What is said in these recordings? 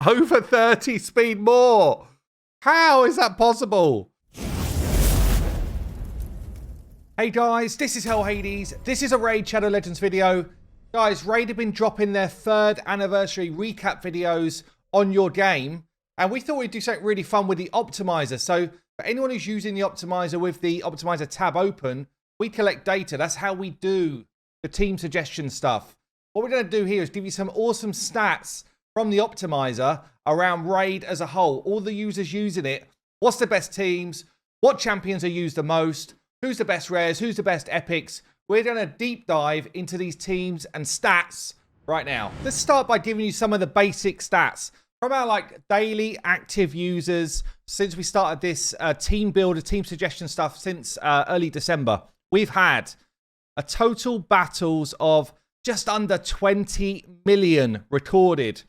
Over 30 speed more. How is that possible? Hey guys, this is Hell Hades. This is a Raid Shadow Legends video. Guys, Raid have been dropping their 3rd anniversary recap videos on your game. And we thought we'd do something really fun with the Optimizer. So for anyone who's using the Optimizer with the Optimizer tab open, we collect data. That's how we do the team suggestion stuff. What we're going to do here is give you some awesome stats from the Optimizer around Raid as a whole. All the users using it. What's the best teams? What champions are used the most? Who's the best rares? Who's the best epics? We're going to deep dive into these teams and stats right now. Let's start by giving you some of the basic stats from our daily active users since we started this team builder, team suggestion stuff since early December. We've had a total battles of just under 20 million recorded.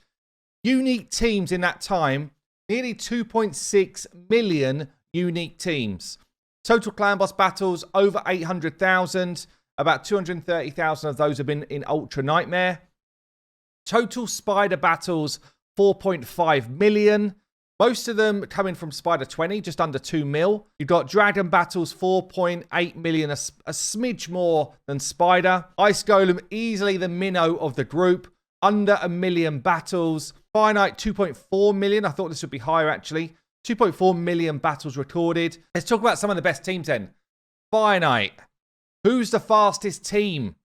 Unique teams in that time, nearly 2.6 million unique teams. Total clan boss battles, over 800,000. About 230,000 of those have been in Ultra Nightmare. Total spider battles, 4.5 million. Most of them coming from Spider 20, just under 2 mil. You've got Dragon battles, 4.8 million, a smidge more than Spider. Ice Golem, easily the minnow of the group, under 1 million battles. Finite, 2.4 million. I thought this would be higher, actually. 2.4 million battles recorded. Let's talk about some of the best teams then. Finite. Who's the fastest team?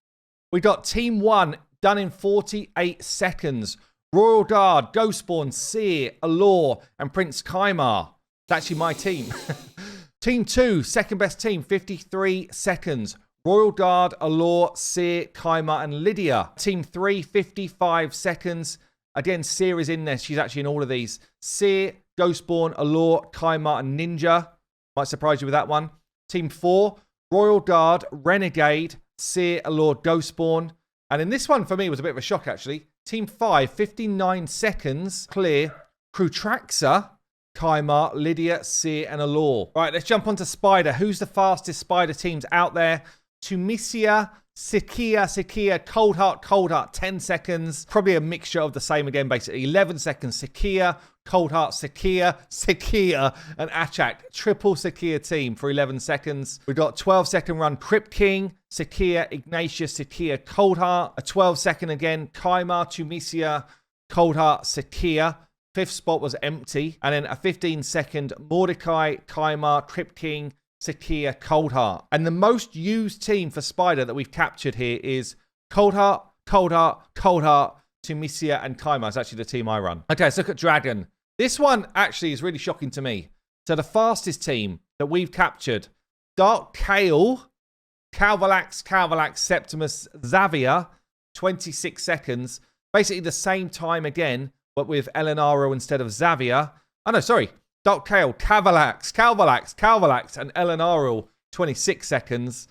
We got Team 1 done in 48 seconds. Royal Guard, Ghostborn, Seer, Allure, and Prince Kaimar. It's actually my team. Team 2, second best team, 53 seconds. Royal Guard, Allure, Seer, Kaimar, and Lydia. Team 3, 55 seconds. Again, Seer is in there. She's actually in all of these. Seer, Ghostborn, Allure, Kaimar, and Ninja. Might surprise you with that one. Team 4, Royal Guard, Renegade, Seer, Allure, Ghostborn. And in this one, for me, was a bit of a shock, actually. Team 5, 59 seconds. Clear. Crutraxa, Kaimar, Lydia, Seer, and Allure. Right, let's jump onto Spider. Who's the fastest Spider teams out there? Tumisia, Sakia, Cold Heart, 10 seconds. Probably a mixture of the same again, basically. 11 seconds, Sakia, Cold Heart, Sakia, and Achak. Triple Sakia team for 11 seconds. We've got 12-second run, Crypt King, Sakia, Ignatius, Sakia, Cold Heart. A 12-second again, Kaimar, Tumisia, Cold Heart, Sakia. 5th spot was empty. And then a 15-second, Mordecai, Kaimar, Crypt King, Sakia, Cold Heart. And the most used team for Spider that we've captured here is Cold Heart, Tumisia, and Kaimar. It's actually the team I run. Okay, let's look at Dragon. This one actually is really shocking to me. So the fastest team that we've captured, Dark Kale, Calvalax, Septimus, Xavier, 26 seconds. Basically the same time again, but with Elenaro instead of Xavier. Oh no, sorry. Dark Kale, Calvalax, and Elenaro, 26 seconds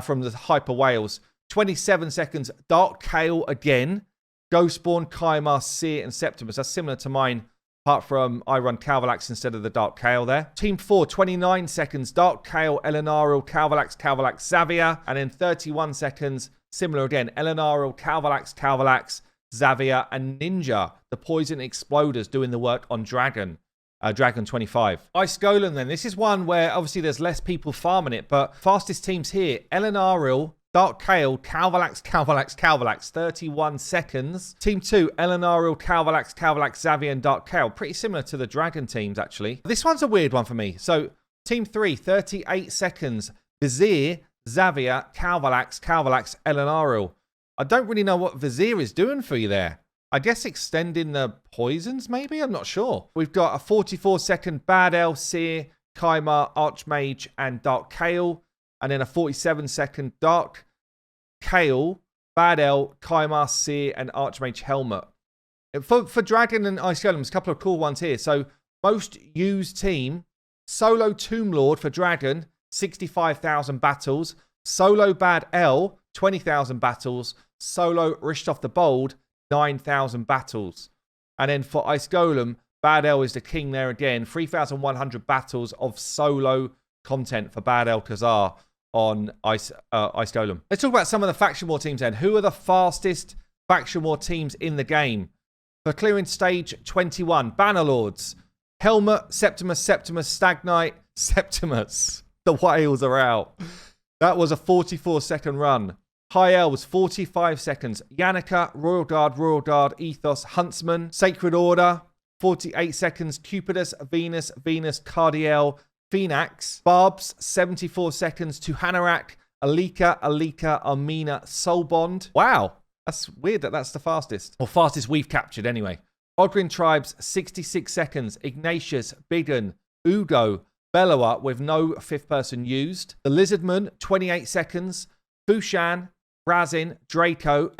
from the Hyper Whales. 27 seconds, Dark Kale again. Ghostborn, Kaimar, Seer, and Septimus. That's similar to mine, apart from I run Calvalax instead of the Dark Kale there. Team 4, 29 seconds, Dark Kale, Elenaro, Calvalax, Xavier. And then 31 seconds, similar again, Elenaro, Calvalax, Xavier, and Ninja. The Poison Exploders doing the work on Dragon. Dragon 25. Ice Golem then. This is one where obviously there's less people farming it, but fastest teams here. Elenaril, Dark Kale, Calvalax, 31 seconds. Team 2, Elenaril, Calvalax, Xavier, and Dark Kale. Pretty similar to the Dragon teams, actually. This one's a weird one for me. So, Team 3, 38 seconds. Vizier, Xavier, Calvalax, Elenaril. I don't really know what Vizier is doing for you there. I guess extending the poisons, maybe? I'm not sure. We've got a 44-second Bad Elf, Seer, Kaimar, Archmage, and Dark Kale. And then a 47-second Dark Kale, Bad Elf, Kaimar, Seer, and Archmage Helmet. For Dragon and Ice Golem, there's a couple of cool ones here. So, most used team, Solo Tomb Lord for Dragon, 65,000 battles. Solo Bad L, 20,000 battles. Solo Rishtoff the Bold, 9,000 battles. And then for Ice Golem, Bad El is the king there again. 3,100 battles of solo content for Bad El Khazar on Ice Golem. Let's talk about some of the Faction War teams then. Who are the fastest Faction War teams in the game? For clearing stage 21, Bannerlords, Helmet, Septimus, Stagnite, Septimus. The whales are out. That was a 44-second run. High Elves, 45 seconds. Yannicka, Royal Guard, Ethos, Huntsman, Sacred Order, 48 seconds. Cupidus, Venus, Cardiel, Phoenix. Barbs, 74 seconds. To Hanorach, Alika, Armina, Soulbond. Wow. That's weird that that's the fastest. Or fastest we've captured anyway. Ogrin Tribes, 66 seconds. Ignatius, Bidden, Ugo, Bellowa with no fifth person used. The Lizardman, 28 seconds. Fushan, Razin, Draco,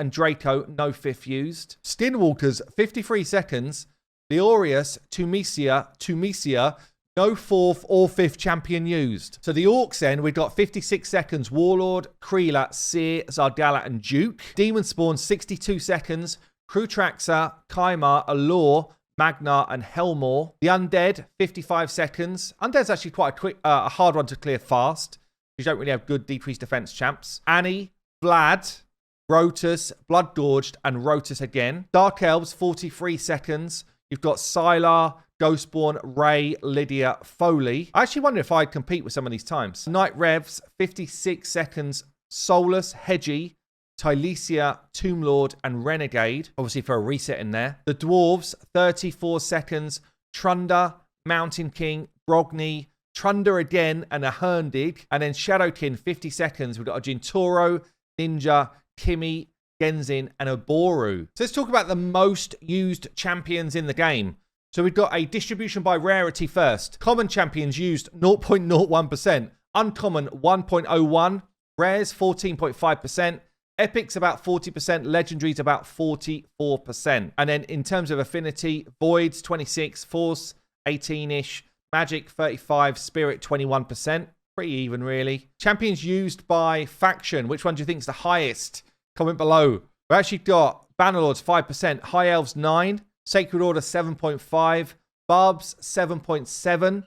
no fifth used. Skinwalkers, 53 seconds. Leorius, Tumisia, no fourth or fifth champion used. So the Orcs then, we've got 56 seconds. Warlord, Kreela, Seer, Zargala, and Duke. Demon Spawn, 62 seconds. Krutraxa, Kaimar, Allure, Magnar, and Helmor. The Undead, 55 seconds. Undead's actually quite a hard one to clear fast. You don't really have good decreased defense champs. Annie, Vlad, Rotus, Blood Gorged, and Rotus again. Dark Elves, 43 seconds. You've got Sylar, Ghostborn, Ray, Lydia, Foley. I actually wonder if I'd compete with some of these times. Night Revs, 56 seconds. Solus, Hedgie, Tylesia, Tombelord, and Renegade. Obviously for a reset in there. The Dwarves, 34 seconds. Trunda, Mountain King, Brogni, Trunda again, and a Herndid. And then Shadowkin, 50 seconds. We've got a Jintoro, Ninja, Kimi, Genzin, and a Boru. So let's talk about the most used champions in the game. So we've got a distribution by rarity first. Common champions used 0.01%. Uncommon 1.01. Rares 14.5%. Epics about 40%. Legendaries about 44%. And then in terms of affinity, Voids 26, Force 18-ish, Magic 35, Spirit 21%. Pretty even really. Champions used by faction. Which one do you think is the highest? Comment below. We actually got Bannerlords 5%. High Elves 9%. Sacred Order 7.5, Barbs 7.7,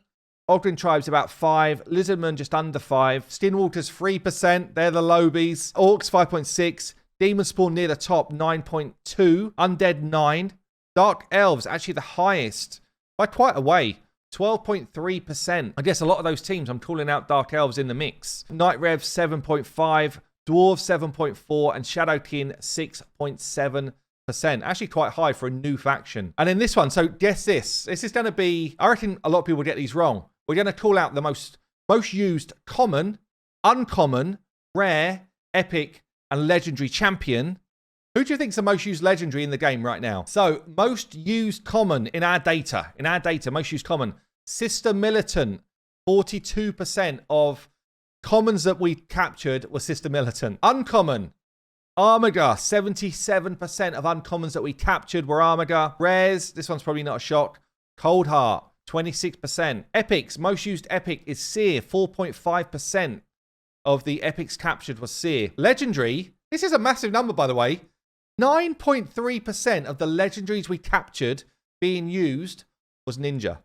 Ogrin Tribes about 5, Lizardmen just under 5, Skinwalkers 3%, they're the lobies, Orcs 5.6, Demon Spawn near the top 9.2, Undead 9, Dark Elves actually the highest by quite a way, 12.3%. I guess a lot of those teams I'm calling out Dark Elves in the mix. Night Rev 7.5, Dwarves 7.4, and Shadowkin 6.7%. Actually quite high for a new faction. And in this one, so guess this. This is going to be, I reckon a lot of people get these wrong. We're going to call out the most used common, uncommon, rare, epic, and legendary champion. Who do you think is the most used legendary in the game right now? So most used common in our data, most used common. Sister Militant, 42% of commons that we captured were Sister Militant. Uncommon, Armaga, 77% of uncommons that we captured were Armaga. Rares, this one's probably not a shock. Cold Heart, 26%. Epics, most used epic is Seer, 4.5% of the epics captured was Seer. Legendary, this is a massive number by the way. 9.3% of the legendaries we captured being used was Ninja.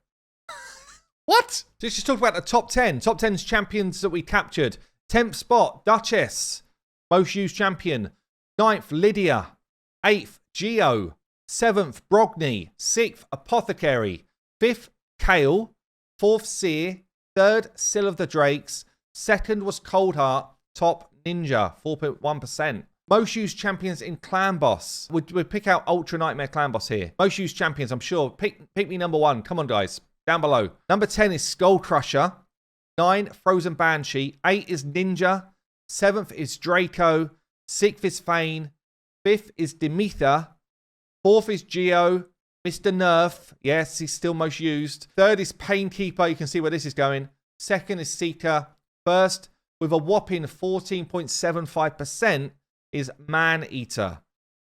What? Let's just talk about the top 10. Top 10's champions that we captured. 10th spot, Duchess. Most used champion. 9th, Lydia. 8th, Geo. 7th, Brogni. 6th, Apothecary. 5th, Kale. 4th, Seer. 3rd, Sill of the Drakes. 2nd was Coldheart. Top, Ninja. 4.1%. Most used champions in Clan Boss. We'd pick out Ultra Nightmare Clan Boss here. Most used champions, I'm sure. Pick me number 1. Come on, guys. Down below. Number 10 is Skull Crusher. 9, Frozen Banshee. 8 is Ninja. 7th is Draco. 6th is Fane. 5th is Demetha. 4th is Geo. Mr. Nerf. Yes, he's still most used. 3rd is Painkeeper. You can see where this is going. 2nd is Seeker. 1st, with a whopping 14.75%, is Man-Eater.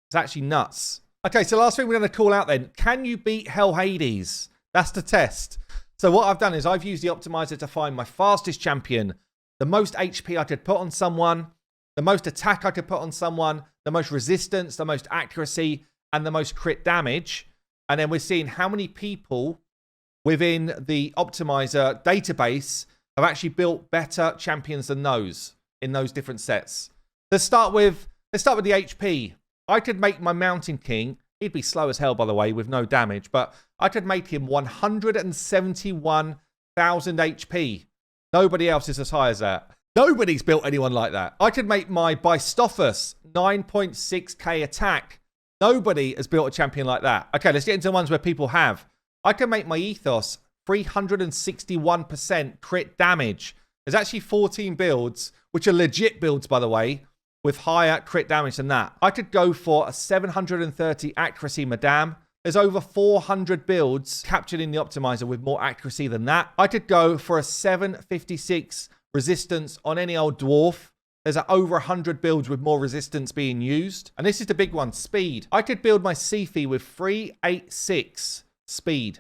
It's actually nuts. Okay, so last thing we're going to call out then. Can you beat Hell Hades? That's the test. So what I've done is I've used the optimizer to find my fastest champion, the most HP I could put on someone, the most attack I could put on someone, the most resistance, the most accuracy, and the most crit damage. And then we're seeing how many people within the optimizer database have actually built better champions than those in those different sets. Let's start with the HP. I could make my Mountain King He'd be slow as hell, by the way, with no damage. But I could make him 171,000 HP. Nobody else is as high as that. Nobody's built anyone like that. I could make my Bistophus 9.6k attack. Nobody has built a champion like that. Okay, let's get into the ones where people have. I can make my Ethos 361% crit damage. There's actually 14 builds, which are legit builds, by the way, with higher crit damage than that. I could go for a 730 accuracy Madame. There's over 400 builds captured in the Optimizer with more accuracy than that. I could go for a 756 resistance on any old dwarf. There's over 100 builds with more resistance being used. And this is the big one, speed. I could build my Sifi with 386 speed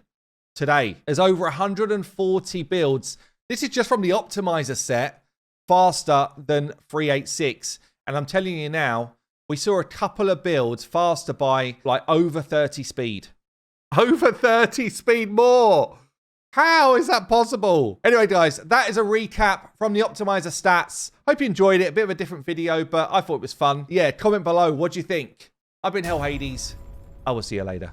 today. There's over 140 builds. This is just from the Optimizer set, faster than 386. And I'm telling you now, we saw a couple of builds faster by like over 30 speed. Over 30 speed more. How is that possible? Anyway, guys, that is a recap from the Optimizer stats. Hope you enjoyed it. A bit of a different video, but I thought it was fun. Yeah, comment below. What do you think? I've been Hell Hades. I will see you later.